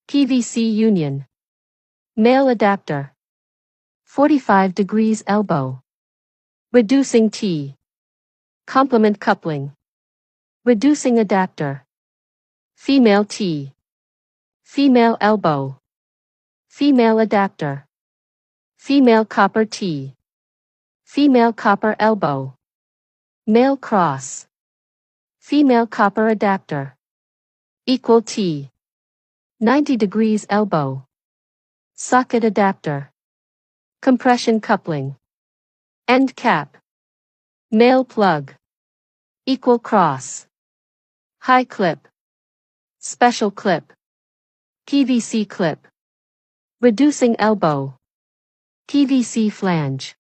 PVC union. Male adapter. 45 degrees elbow. Reducing T. Complement coupling. Reducing adapter. Female T. Female elbow. Female adapter. Female copper T. Female copper elbow. Male cross. Female copper adapter. Equal T. 90 degrees elbow. Socket adapter. Compression coupling. End cap. Male plug. Equal cross. High clip. Special clip. PVC clip. Reducing elbow. PVC flange.